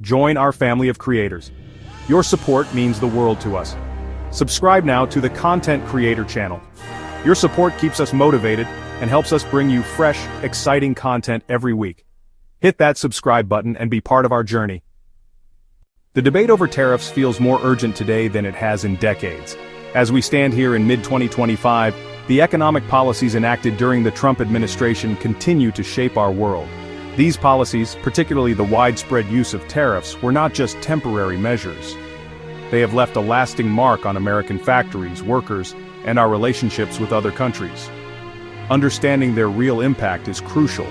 Join our family of creators. Your support means the world to us. Subscribe now to the Content Creator channel. Your support keeps us motivated and helps us bring you fresh, exciting content every week. Hit that subscribe button and be part of our journey. The debate over tariffs feels more urgent today than it has in decades. As we stand here in mid-2025, the economic policies enacted during the Trump administration continue to shape our world. These policies, particularly the widespread use of tariffs, were not just temporary measures. They have left a lasting mark on American factories, workers, and our relationships with other countries. Understanding their real impact is crucial.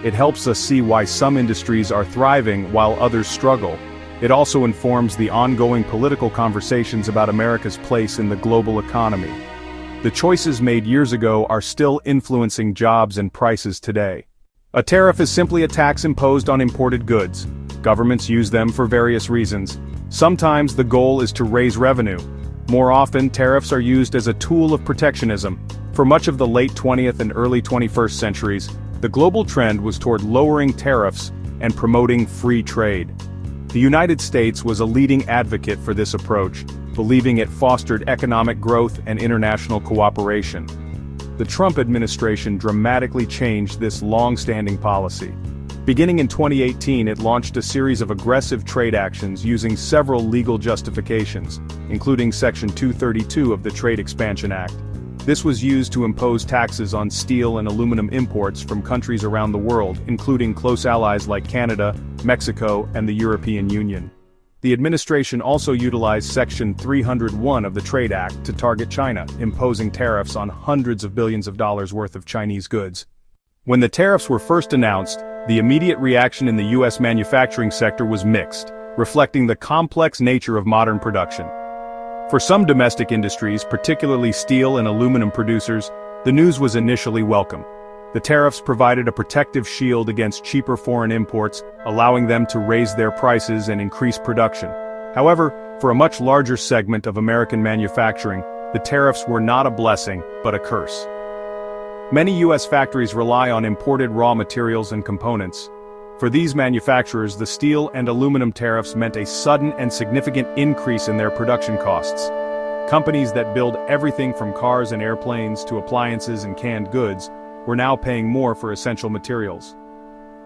It helps us see why some industries are thriving while others struggle. It also informs the ongoing political conversations about America's place in the global economy. The choices made years ago are still influencing jobs and prices today. A tariff is simply a tax imposed on imported goods. Governments use them for various reasons. Sometimes the goal is to raise revenue. More often, tariffs are used as a tool of protectionism. For much of the late 20th and early 21st centuries, the global trend was toward lowering tariffs and promoting free trade. The United States was a leading advocate for this approach, believing it fostered economic growth and international cooperation. The Trump administration dramatically changed this long-standing policy. Beginning in 2018, it launched a series of aggressive trade actions using several legal justifications, including Section 232 of the Trade Expansion Act. This was used to impose taxes on steel and aluminum imports from countries around the world, including close allies like Canada, Mexico, and the European Union. The administration also utilized Section 301 of the Trade Act to target China, imposing tariffs on hundreds of billions of dollars worth of Chinese goods. When the tariffs were first announced, the immediate reaction in the U.S. manufacturing sector was mixed, reflecting the complex nature of modern production. For some domestic industries, particularly steel and aluminum producers, the news was initially welcome. The tariffs provided a protective shield against cheaper foreign imports, allowing them to raise their prices and increase production. However, for a much larger segment of American manufacturing, the tariffs were not a blessing, but a curse. Many U.S. factories rely on imported raw materials and components. For these manufacturers, the steel and aluminum tariffs meant a sudden and significant increase in their production costs. Companies that build everything from cars and airplanes to appliances and canned goods were now paying more for essential materials.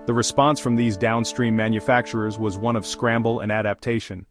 The response from these downstream manufacturers was one of scramble and adaptation.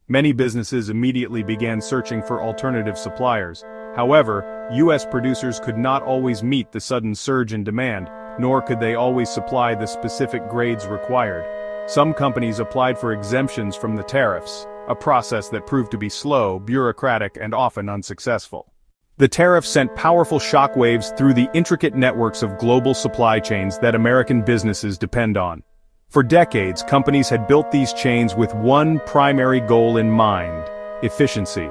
Many businesses immediately began searching for alternative suppliers. However, U.S. producers could not always meet the sudden surge in demand, nor could they always supply the specific grades required. Some companies applied for exemptions from the tariffs, a process that proved to be slow, bureaucratic, and often unsuccessful. The tariffs sent powerful shockwaves through the intricate networks of global supply chains that American businesses depend on. For decades, companies had built these chains with one primary goal in mind: efficiency.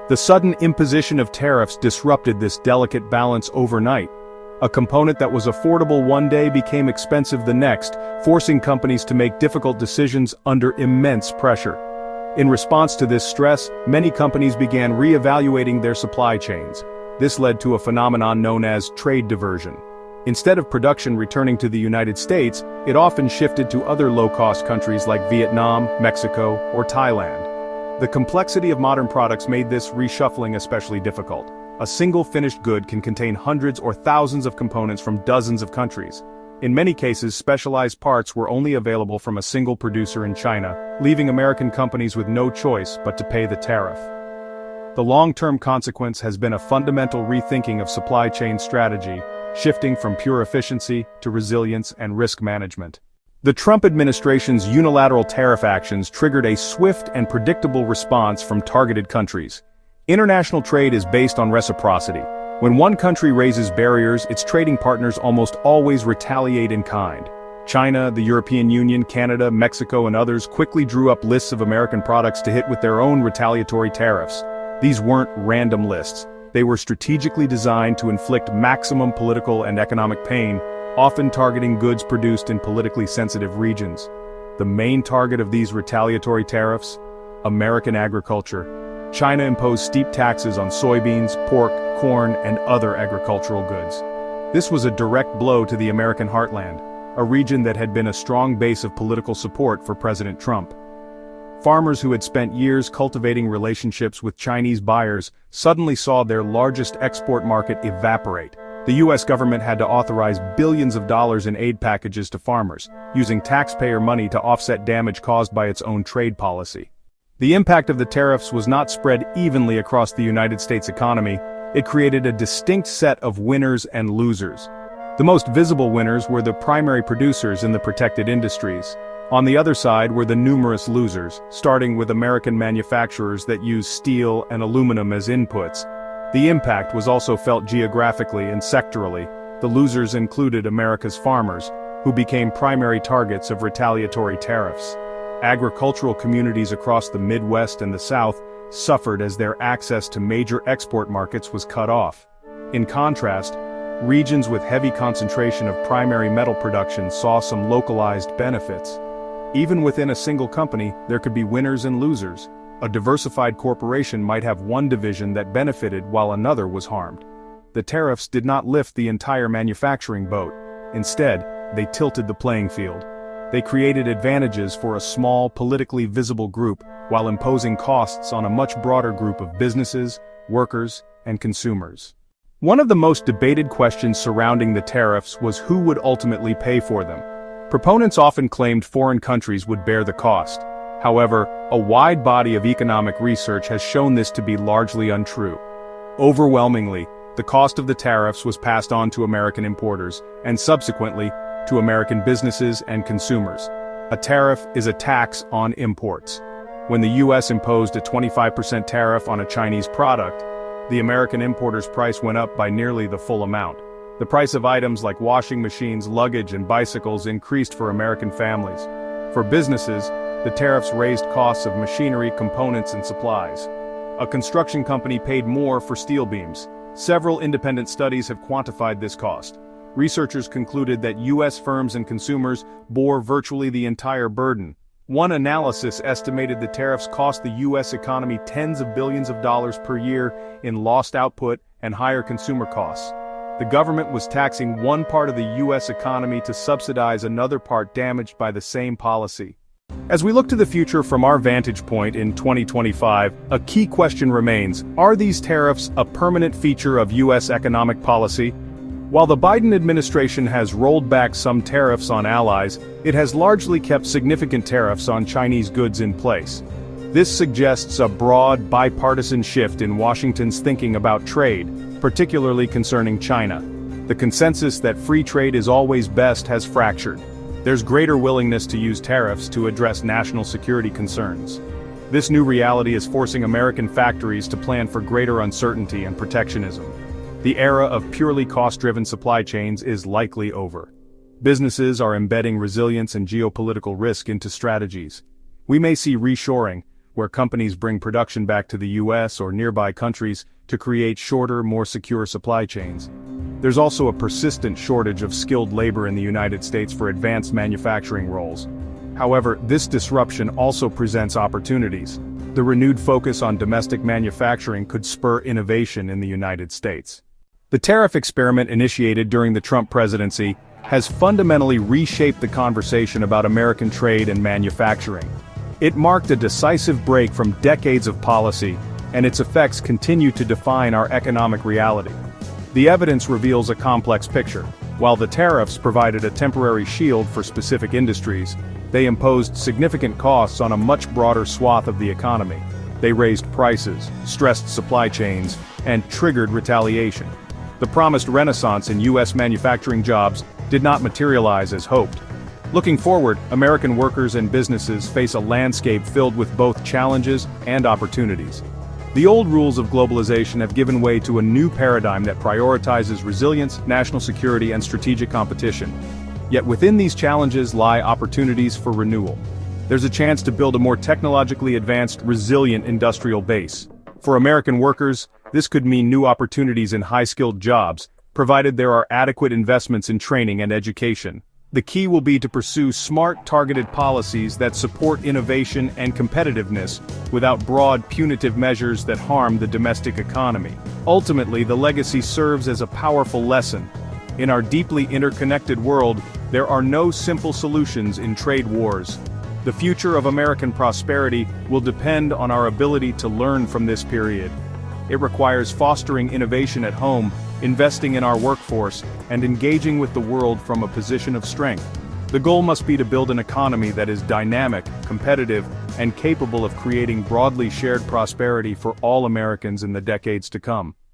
The sudden imposition of tariffs disrupted this delicate balance overnight. A component that was affordable one day became expensive the next, forcing companies to make difficult decisions under immense pressure. In response to this stress, many companies began re-evaluating their supply chains. This led to a phenomenon known as trade diversion. Instead of production returning to the United States, it often shifted to other low-cost countries like Vietnam, Mexico, or Thailand. The complexity of modern products made this reshuffling especially difficult. A single finished good can contain hundreds or thousands of components from dozens of countries. In many cases, specialized parts were only available from a single producer in China, leaving American companies with no choice but to pay the tariff. The long-term consequence has been a fundamental rethinking of supply chain strategy, shifting from pure efficiency to resilience and risk management. The Trump administration's unilateral tariff actions triggered a swift and predictable response from targeted countries. International trade is based on reciprocity. When one country raises barriers, its trading partners almost always retaliate in kind. China, the European Union, Canada, Mexico, and others quickly drew up lists of American products to hit with their own retaliatory tariffs. These weren't random lists. They were strategically designed to inflict maximum political and economic pain, often targeting goods produced in politically sensitive regions. The main target of these retaliatory tariffs? American agriculture. China imposed steep taxes on soybeans, pork, corn, and other agricultural goods. This was a direct blow to the American heartland, a region that had been a strong base of political support for President Trump. Farmers who had spent years cultivating relationships with Chinese buyers suddenly saw their largest export market evaporate. The US government had to authorize billions of dollars in aid packages to farmers, using taxpayer money to offset damage caused by its own trade policy. The impact of the tariffs was not spread evenly across the United States economy. It created a distinct set of winners and losers. The most visible winners were the primary producers in the protected industries. On the other side were the numerous losers, starting with American manufacturers that use steel and aluminum as inputs. The impact was also felt geographically and sectorally. The losers included America's farmers, who became primary targets of retaliatory tariffs. Agricultural communities across the Midwest and the South suffered as their access to major export markets was cut off. In contrast, regions with heavy concentration of primary metal production saw some localized benefits. Even within a single company, there could be winners and losers. A diversified corporation might have one division that benefited while another was harmed. The tariffs did not lift the entire manufacturing boat. Instead, they tilted the playing field. They created advantages for a small, politically visible group, while imposing costs on a much broader group of businesses, workers, and consumers. One of the most debated questions surrounding the tariffs was who would ultimately pay for them. Proponents often claimed foreign countries would bear the cost. However, a wide body of economic research has shown this to be largely untrue. Overwhelmingly, the cost of the tariffs was passed on to American importers, and subsequently, to American businesses and consumers. A tariff is a tax on imports. When the US imposed a 25% tariff on a Chinese product, the American importer's price went up by nearly the full amount. The price of items like washing machines, luggage, and bicycles increased for American families. For businesses, the tariffs raised costs of machinery, components, and supplies. A construction company paid more for steel beams. Several independent studies have quantified this cost. Researchers concluded that US firms and consumers bore virtually the entire burden. One analysis estimated the tariffs cost the US economy tens of billions of dollars per year in lost output and higher consumer costs. The government was taxing one part of the US economy to subsidize another part damaged by the same policy. As we look to the future from our vantage point in 2025, a key question remains: are these tariffs a permanent feature of US economic policy? While the Biden administration has rolled back some tariffs on allies, it has largely kept significant tariffs on Chinese goods in place. This suggests a broad, bipartisan shift in Washington's thinking about trade, particularly concerning China. The consensus that free trade is always best has fractured. There's greater willingness to use tariffs to address national security concerns. This new reality is forcing American factories to plan for greater uncertainty and protectionism. The era of purely cost-driven supply chains is likely over. Businesses are embedding resilience and geopolitical risk into strategies. We may see reshoring, where companies bring production back to the US or nearby countries to create shorter, more secure supply chains. There's also a persistent shortage of skilled labor in the United States for advanced manufacturing roles. However, this disruption also presents opportunities. The renewed focus on domestic manufacturing could spur innovation in the United States. The tariff experiment initiated during the Trump presidency has fundamentally reshaped the conversation about American trade and manufacturing. It marked a decisive break from decades of policy, and its effects continue to define our economic reality. The evidence reveals a complex picture. While the tariffs provided a temporary shield for specific industries, they imposed significant costs on a much broader swath of the economy. They raised prices, stressed supply chains, and triggered retaliation. The promised renaissance in US manufacturing jobs did not materialize as hoped. Looking forward, American workers and businesses face a landscape filled with both challenges and opportunities. The old rules of globalization have given way to a new paradigm that prioritizes resilience, national security, and strategic competition. Yet within these challenges lie opportunities for renewal. There's a chance to build a more technologically advanced, resilient industrial base. For American workers, this could mean new opportunities in high-skilled jobs, provided there are adequate investments in training and education. The key will be to pursue smart, targeted policies that support innovation and competitiveness without broad, punitive measures that harm the domestic economy. Ultimately, the legacy serves as a powerful lesson. In our deeply interconnected world, there are no simple solutions in trade wars. The future of American prosperity will depend on our ability to learn from this period. It requires fostering innovation at home, investing in our workforce, and engaging with the world from a position of strength. The goal must be to build an economy that is dynamic, competitive, and capable of creating broadly shared prosperity for all Americans in the decades to come.